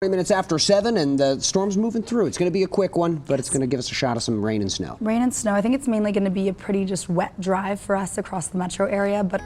20 minutes after 7 and the storm's moving through. It's going to be a quick one, but it's going to give us a shot of some rain and snow. Rain and snow. I think it's mainly going to be a pretty just wet drive for us across the metro area, but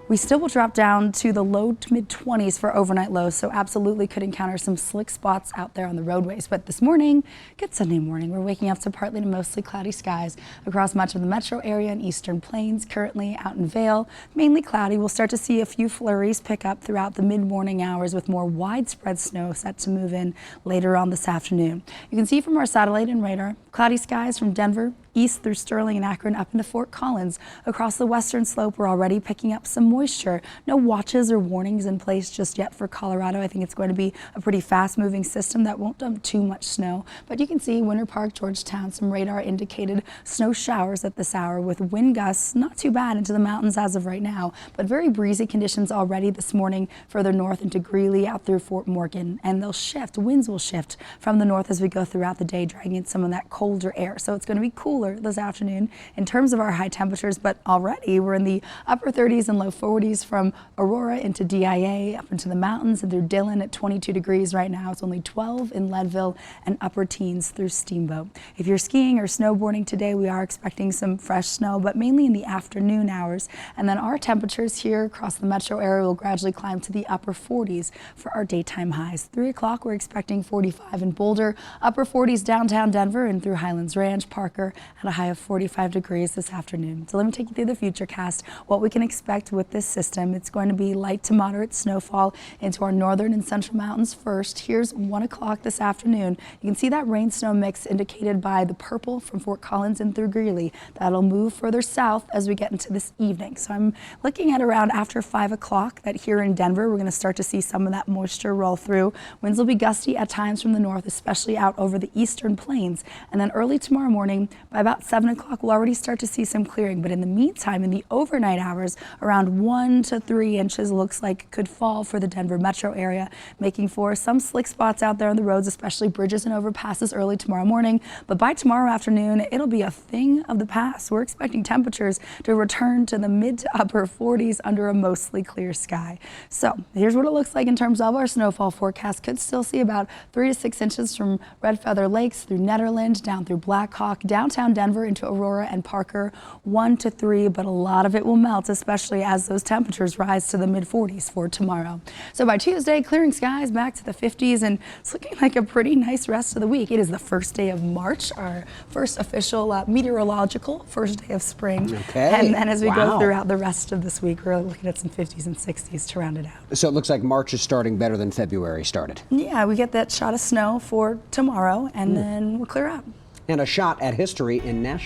we still will drop down to the low to mid 20s for overnight lows, so absolutely could encounter some slick spots out there on the roadways. But this morning, good Sunday morning, we're waking up to partly to mostly cloudy skies across much of the metro area and eastern plains. Currently out in Vail, mainly cloudy. We'll start to see a few flurries pick up throughout the mid-morning hours with more widespread snow set to move in later on this afternoon. You can see from our satellite and radar, cloudy skies from Denver east through Sterling and Akron up into Fort Collins. Across the western slope, we're already picking up some moisture. No watches or warnings in place just yet for Colorado. I think it's going to be a pretty fast-moving system that won't dump too much snow. But you can see Winter Park, Georgetown, some radar indicated snow showers at this hour with wind gusts not too bad into the mountains as of right now, but very breezy conditions already this morning further north into Greeley out through Fort Morgan. And they'll shift. Winds will shift from the north as we go throughout the day, dragging in some of that colder air. So it's going to be cooler this afternoon in terms of our high temperatures, but already we're in the upper 30s and low 40s from Aurora into DIA up into the mountains and through Dillon at 22 degrees right now. It's only 12 in Leadville and upper teens through Steamboat. If you're skiing or snowboarding today, we are expecting some fresh snow, but mainly in the afternoon hours. And then our temperatures here across the metro area will gradually climb to the upper 40s for our daytime highs. 3 o'clock, we're expecting 45 in Boulder, upper 40s downtown Denver and through Highlands Ranch, Parker, at a high of 45 degrees this afternoon. So let me take you through the futurecast, what we can expect with this system. It's going to be light to moderate snowfall into our northern and central mountains first. Here's 1 o'clock this afternoon. You can see that rain snow mix indicated by the purple from Fort Collins and through Greeley. That'll move further south as we get into this evening. So I'm looking at around after 5 o'clock that here in Denver, we're going to start to see some of that moisture roll through. Winds will be gusty at times from the north, especially out over the eastern plains. And then early tomorrow morning, by about 7 o'clock, we'll already start to see some clearing. But in the meantime, in the overnight hours, around 1 to 3 inches looks like could fall for the Denver metro area, making for some slick spots out there on the roads, especially bridges and overpasses early tomorrow morning. But by tomorrow afternoon, it'll be a thing of the past. We're expecting temperatures to return to the mid to upper 40s under a mostly clear sky. So here's what it looks like in terms of our snowfall forecast. Could still see about 3 to 6 inches from Red Feather Lakes through Netherland, down through Black Hawk, downtown Denver into Aurora and Parker, 1 to 3, but a lot of it will melt, especially as those temperatures rise to the mid 40s for tomorrow. So by Tuesday, clearing skies back to the 50s, and it's looking like a pretty nice rest of the week. It is the first day of March, our first official meteorological first day of spring. Okay. And then as we go throughout the rest of this week, we're looking at some 50s and 60s to round it out. So it looks like March is starting better than February started. Yeah, we get that shot of snow for tomorrow, and then we'll clear out. And a shot at history in Nashville.